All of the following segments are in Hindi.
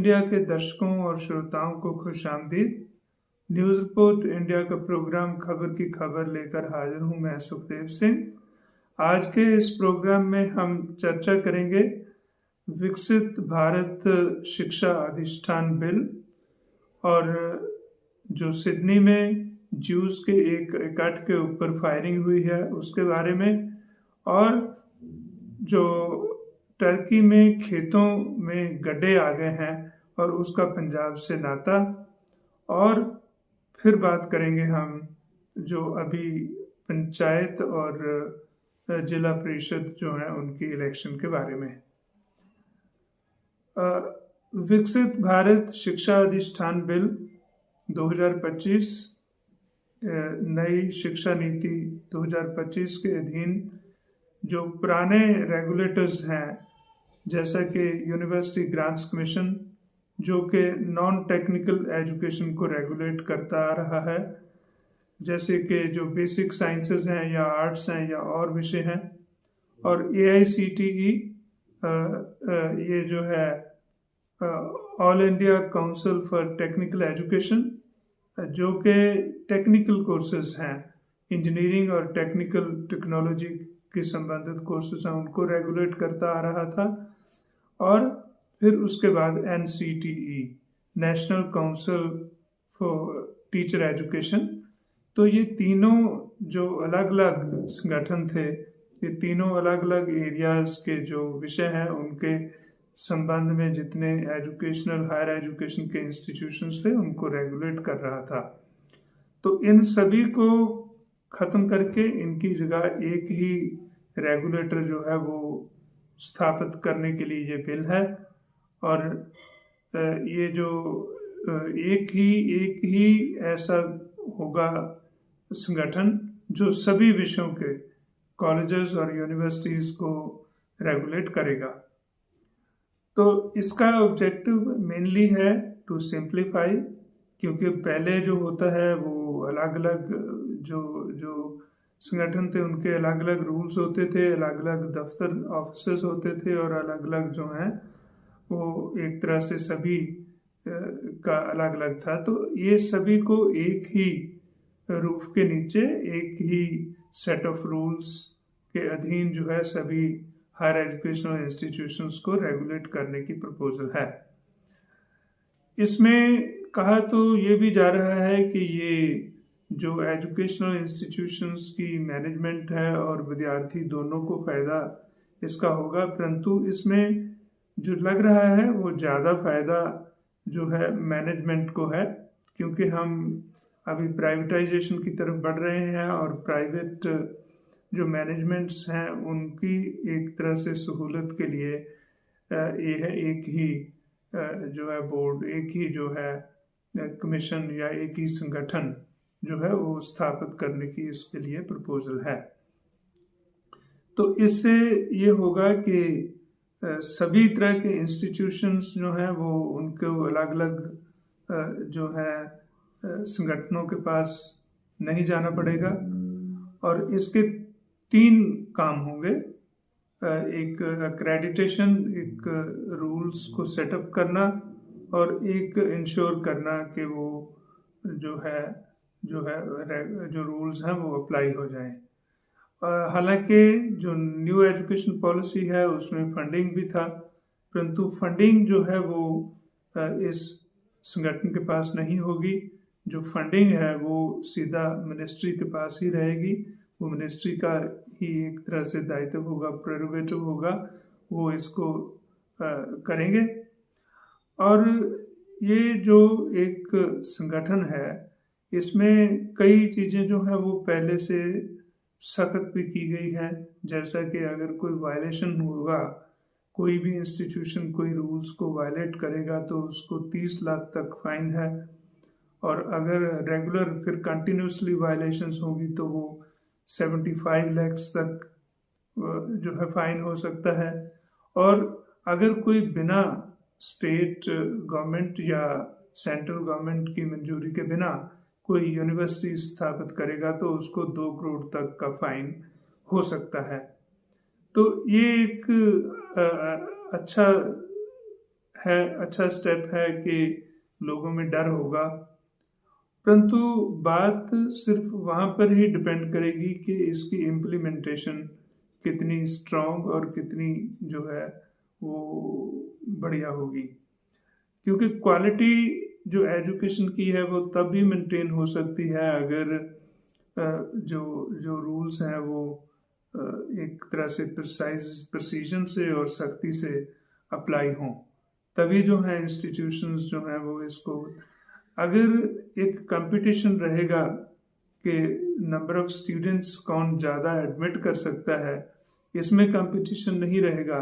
इंडिया के दर्शकों और श्रोताओं को खुशामदीद। न्यूज़ रिपोर्ट इंडिया का प्रोग्राम खबर की खबर लेकर हाजिर हूं मैं सुखदेव सिंह। आज के इस प्रोग्राम में हम चर्चा करेंगे विकसित भारत शिक्षा अधिष्ठान बिल और जो सिडनी में ज्यूस के एक इकट्ठ के ऊपर फायरिंग हुई है उसके बारे में, और जो टर्की में खेतों में गड्ढे आ गए हैं और उसका पंजाब से नाता, और फिर बात करेंगे हम जो अभी पंचायत और जिला परिषद जो है उनकी इलेक्शन के बारे में। विकसित भारत शिक्षा अधिष्ठान बिल 2025 नई शिक्षा नीति 2025 के अधीन जो पुराने रेगुलेटर्स हैं जैसा कि यूनिवर्सिटी ग्रांट्स कमीशन जो कि नॉन टेक्निकल एजुकेशन को रेगुलेट करता आ रहा है, जैसे कि जो बेसिक साइंसेस हैं या आर्ट्स हैं या और विषय हैं, और AICTE ये जो है all India council for technical education जो कि टेक्निकल कोर्सेज हैं, इंजीनियरिंग और टेक्निकल टेक्नोलॉजी के संबंधित कोर्सेज हैं, उनको रेगुलेट करता आ रहा था। और फिर उसके बाद NCTE national council for teacher education. तो ये तीनों जो अलग अलग संगठन थे, ये तीनों अलग अलग एरियाज के जो विषय हैं उनके संबंध में जितने एजुकेशनल हायर एजुकेशन के इंस्टीट्यूशंस थे उनको रेगुलेट कर रहा था। तो इन सभी को ख़त्म करके इनकी जगह एक ही रेगुलेटर जो है वो स्थापित करने के लिए ये बिल है। और ये जो एक ही ऐसा होगा संगठन जो सभी विषयों के कॉलेजेस और यूनिवर्सिटीज़ को रेगुलेट करेगा। तो इसका ऑब्जेक्टिव मेनली है टू सिंप्लीफाई, क्योंकि पहले जो होता है वो अलग अलग जो संगठन थे उनके अलग अलग रूल्स होते थे, अलग अलग दफ्तर ऑफिस होते थे और अलग अलग जो हैं वो एक तरह से सभी का अलग अलग था। तो ये सभी को एक ही रूफ के नीचे एक ही सेट ऑफ रूल्स के अधीन जो है सभी हायर एजुकेशनल इंस्टीट्यूशंस को रेगुलेट करने की प्रपोजल है। इसमें कहा तो ये भी जा रहा है कि ये जो एजुकेशनल इंस्टीट्यूशंस की मैनेजमेंट है और विद्यार्थी दोनों को फ़ायदा इसका होगा, परंतु इसमें जो लग रहा है वो ज़्यादा फ़ायदा जो है मैनेजमेंट को है, क्योंकि हम अभी प्राइवेटाइजेशन की तरफ बढ़ रहे हैं और प्राइवेट जो मैनेजमेंट्स हैं उनकी एक तरह से सहूलत के लिए ये है एक ही जो है बोर्ड, एक ही जो है कमीशन या एक ही संगठन जो है वो स्थापित करने की इसके लिए प्रपोजल है। तो इससे ये होगा कि सभी तरह के इंस्टीट्यूशंस जो हैं वो उनको अलग अलग जो है संगठनों के पास नहीं जाना पड़ेगा, और इसके 3 काम होंगे। एक एक्रेडिटेशन, एक रूल्स को सेटअप करना और एक इंश्योर करना कि वो जो रूल्स हैं वो अप्लाई हो जाएं। हालांकि जो न्यू एजुकेशन पॉलिसी है उसमें फंडिंग भी था, परंतु फंडिंग जो है वो इस संगठन के पास नहीं होगी। जो फंडिंग है वो सीधा मिनिस्ट्री के पास ही रहेगी, वो मिनिस्ट्री का ही एक तरह से दायित्व होगा, प्रेरोगेटिव होगा, वो इसको करेंगे। और ये जो एक संगठन है इसमें कई चीज़ें जो हैं वो पहले से सख्त भी की गई है, जैसा कि अगर कोई वायलेशन होगा, कोई भी इंस्टीट्यूशन कोई रूल्स को वायलेट करेगा तो उसको 30 लाख तक फाइन है, और अगर रेगुलर फिर कंटिन्यूसली वायलेशंस होगी तो वो 75 लाख तक जो है फाइन हो सकता है। और अगर कोई बिना स्टेट गवर्नमेंट या सेंट्रल गवर्नमेंट की मंजूरी के बिना कोई यूनिवर्सिटी स्थापित करेगा तो उसको 2 करोड़ तक का फाइन हो सकता है। तो ये एक अच्छा है, अच्छा स्टेप है कि लोगों में डर होगा, परंतु बात सिर्फ वहाँ पर ही डिपेंड करेगी कि इसकी इम्प्लीमेंटेशन कितनी स्ट्रांग और कितनी जो है वो बढ़िया होगी। क्योंकि क्वालिटी जो एजुकेशन की है वो तब भी मेंटेन हो सकती है अगर जो जो रूल्स हैं वो एक तरह से प्रिसीजन से और सख्ती से अप्लाई हों, तभी जो है इंस्टीट्यूशंस जो हैं वो इसको, अगर एक कंपटीशन रहेगा कि नंबर ऑफ स्टूडेंट्स कौन ज़्यादा एडमिट कर सकता है, इसमें कंपटीशन नहीं रहेगा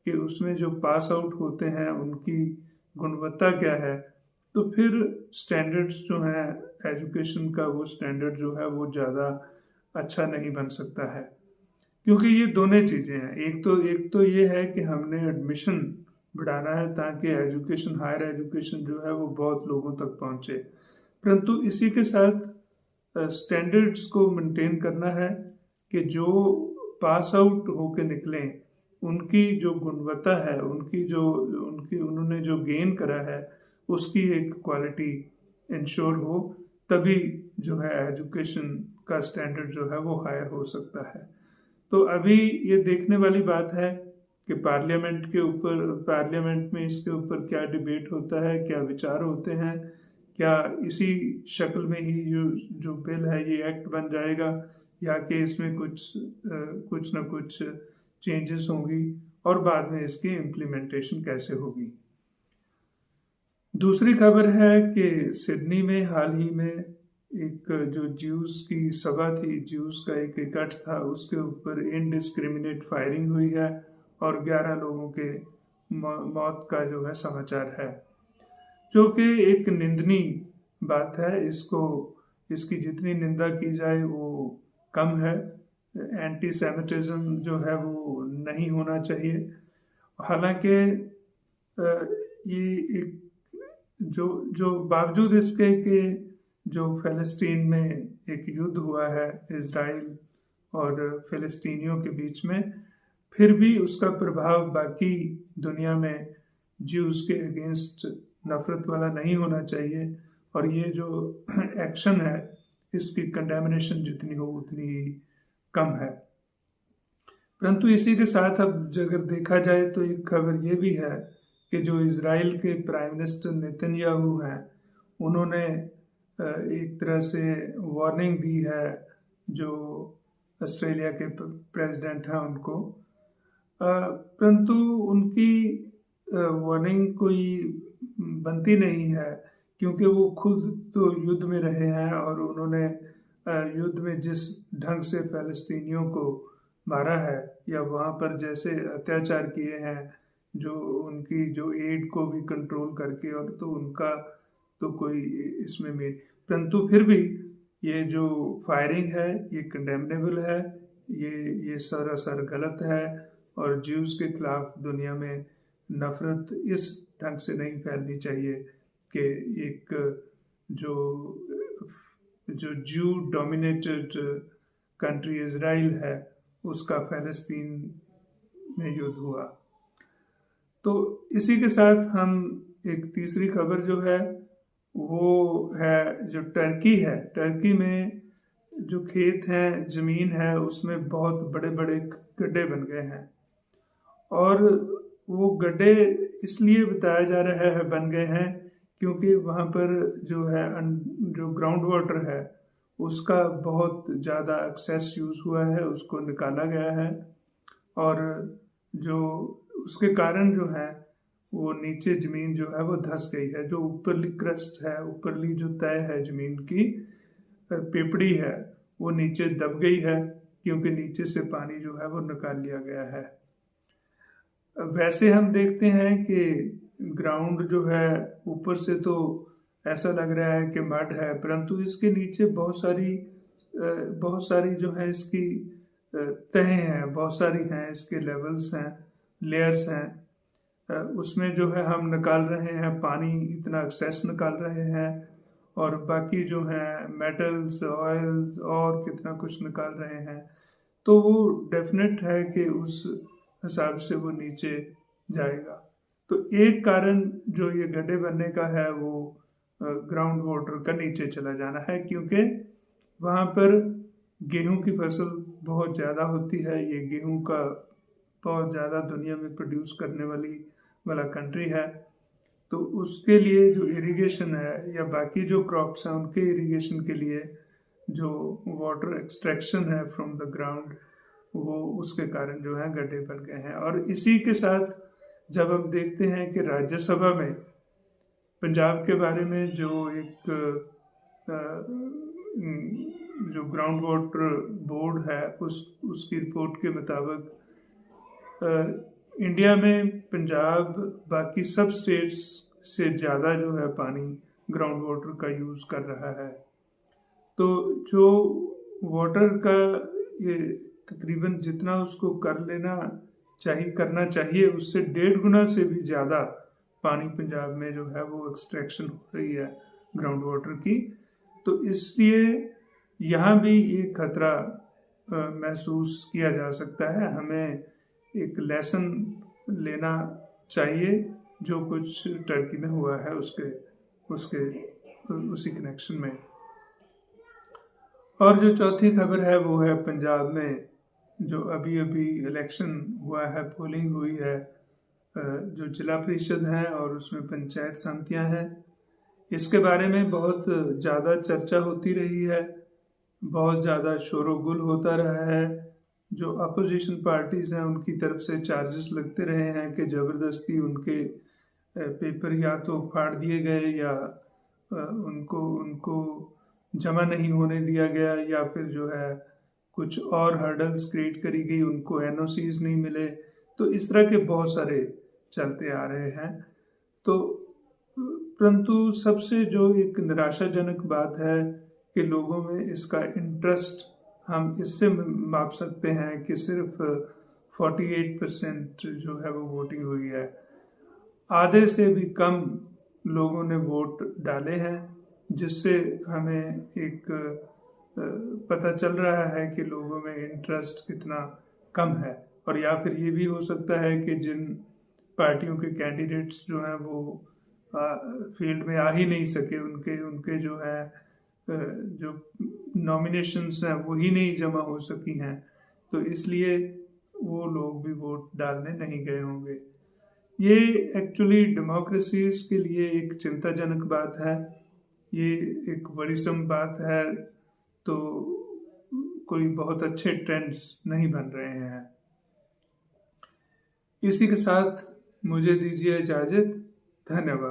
कि उसमें जो पास आउट होते हैं उनकी गुणवत्ता क्या है, तो फिर स्टैंडर्ड्स जो है एजुकेशन का, वो स्टैंडर्ड जो है वो ज़्यादा अच्छा नहीं बन सकता है। क्योंकि ये दोनों चीज़ें हैं, एक तो ये है कि हमने एडमिशन बढ़ाना है ताकि एजुकेशन, हायर एजुकेशन जो है वो बहुत लोगों तक पहुंचे, परंतु इसी के साथ स्टैंडर्ड्स को मेंटेन करना है कि जो पास आउट होके निकलें उनकी जो गुणवत्ता है, उन्होंने जो गेन करा है उसकी एक क्वालिटी इंश्योर हो, तभी जो है एजुकेशन का स्टैंडर्ड जो है वो हायर हो सकता है। तो अभी ये देखने वाली बात है कि पार्लियामेंट में इसके ऊपर क्या डिबेट होता है, क्या विचार होते हैं, क्या इसी शक्ल में ही जो बिल है ये एक्ट बन जाएगा, या कि इसमें कुछ ना कुछ चेंजेस होंगी और बाद में इसकी इम्प्लीमेंटेशन कैसे होगी। दूसरी खबर है कि सिडनी में हाल ही में एक जो ज्यूस की सभा थी, ज्यूस का एक इकट्ठ था, उसके ऊपर इनडिस्क्रिमिनेट फायरिंग हुई है और 11 लोगों के मौत का जो है समाचार है, जो कि एक निंदनीय बात है। इसकी जितनी निंदा की जाए वो कम है। एंटी सेमिटिज्म जो है वो नहीं होना चाहिए। हालांकि ये एक जो बावजूद इसके कि जो फ़लस्तीन में एक युद्ध हुआ है इज़राइल और फ़लस्तीनियों के बीच में, फिर भी उसका प्रभाव बाकी दुनिया में ज्यूज़ के अगेंस्ट नफ़रत वाला नहीं होना चाहिए, और ये जो एक्शन है इसकी कंडेमनेशन जितनी हो उतनी ही कम है। परंतु इसी के साथ अब अगर देखा जाए तो एक खबर ये भी है कि जो इज़राइल के प्राइम मिनिस्टर नेतन्याहू हैं, उन्होंने एक तरह से वार्निंग दी है जो ऑस्ट्रेलिया के प्रेसिडेंट हैं उनको, परंतु उनकी वार्निंग कोई बनती नहीं है, क्योंकि वो खुद तो युद्ध में रहे हैं और उन्होंने युद्ध में जिस ढंग से फ़लस्तीनियों को मारा है या वहाँ पर जैसे अत्याचार किए हैं, जो उनकी जो एड को भी कंट्रोल करके, और तो उनका तो कोई इसमें में, परंतु फिर भी ये जो फायरिंग है ये कंडेमनेबल है, ये सरासर गलत है, और ज्यूज़ के खिलाफ दुनिया में नफ़रत इस ढंग से नहीं फैलनी चाहिए कि एक जो ज्यू डोमिनेटेड कंट्री इज़राइल है उसका फ़लस्तीन में युद्ध हुआ। तो इसी के साथ हम एक तीसरी खबर जो है वो है जो टर्की है। टर्की में जो खेत हैं, ज़मीन है, उसमें बहुत बड़े बड़े गड्ढे बन गए हैं, और वो गड्ढे इसलिए बताया जा रहा है बन गए हैं क्योंकि वहाँ पर जो है जो ग्राउंड वाटर है उसका बहुत ज़्यादा एक्सेस यूज़ हुआ है, उसको निकाला गया है, और जो उसके कारण जो है वो नीचे ज़मीन जो है वो धंस गई है। जो ऊपरली क्रस्ट है, ऊपरली जो तय है ज़मीन की पेपड़ी है, वो नीचे दब गई है क्योंकि नीचे से पानी जो है वो निकाल लिया गया है। वैसे हम देखते हैं कि ग्राउंड जो है ऊपर से तो ऐसा लग रहा है कि मड है, परंतु इसके नीचे बहुत सारी जो है इसकी तहें हैं, बहुत सारी हैं, इसके लेवल्स हैं, लेयर्स हैं। उसमें जो है हम निकाल रहे हैं पानी, इतना एक्सेस निकाल रहे हैं, और बाकी जो है मेटल्स, ऑयल्स और कितना कुछ निकाल रहे हैं। तो वो डेफिनेट है कि उस हिसाब से वो नीचे जाएगा। तो एक कारण जो ये गड्ढे बनने का है वो ग्राउंड वाटर का नीचे चला जाना है, क्योंकि वहाँ पर गेहूं की फसल बहुत ज़्यादा होती है। ये गेहूं का बहुत ज़्यादा दुनिया में प्रोड्यूस करने वाला कंट्री है। तो उसके लिए जो इरिगेशन है या बाकी जो क्रॉप्स हैं उनके इरिगेशन के लिए जो वाटर एक्सट्रैक्शन है फ्रॉम द ग्राउंड, वो उसके कारण जो है गड्ढे बन गए हैं। और इसी के साथ जब हम देखते हैं कि राज्यसभा में पंजाब के बारे में जो एक जो ग्राउंड वाटर बोर्ड है उसकी रिपोर्ट के मुताबिक इंडिया में पंजाब बाकी सब स्टेट्स से ज़्यादा जो है पानी ग्राउंड वाटर का यूज़ कर रहा है। तो जो वाटर का ये तकरीबन जितना उसको करना चाहिए उससे 1.5 गुना से भी ज़्यादा पानी पंजाब में जो है वो एक्सट्रैक्शन हो रही है ग्राउंड वाटर की। तो इसलिए यहाँ भी ये खतरा महसूस किया जा सकता है। हमें एक लेसन लेना चाहिए जो कुछ टर्की में हुआ है उसी कनेक्शन में। और जो चौथी खबर है वो है पंजाब में जो अभी इलेक्शन हुआ है, पोलिंग हुई है, जो जिला परिषद है और उसमें पंचायत समितियां हैं। इसके बारे में बहुत ज़्यादा चर्चा होती रही है, बहुत ज़्यादा शोरगुल होता रहा है। जो अपोजिशन पार्टीज़ हैं उनकी तरफ से चार्जेस लगते रहे हैं कि ज़बरदस्ती उनके पेपर या तो फाड़ दिए गए या उनको जमा नहीं होने दिया गया, या फिर जो है कुछ और हर्डल्स क्रिएट करी गई, उनको एनओसीज नहीं मिले। तो इस तरह के बहुत सारे चलते आ रहे हैं। तो परंतु सबसे जो एक निराशाजनक बात है कि लोगों में इसका इंटरेस्ट हम इससे माप सकते हैं कि सिर्फ 48% जो है वो वोटिंग हुई है। आधे से भी कम लोगों ने वोट डाले हैं, जिससे हमें एक पता चल रहा है कि लोगों में इंटरेस्ट कितना कम है। और या फिर ये भी हो सकता है कि जिन पार्टियों के कैंडिडेट्स जो हैं वो फील्ड में आ ही नहीं सके, उनके जो है जो नॉमिनेशंस हैं वो ही नहीं जमा हो सकी हैं, तो इसलिए वो लोग भी वोट डालने नहीं गए होंगे। ये एक्चुअली डेमोक्रेसीज के लिए एक चिंताजनक बात है, ये एक वर्risome बात है। तो कोई बहुत अच्छे ट्रेंड्स नहीं बन रहे हैं। इसी के साथ मुझे दीजिए इजाज़त। धन्यवाद।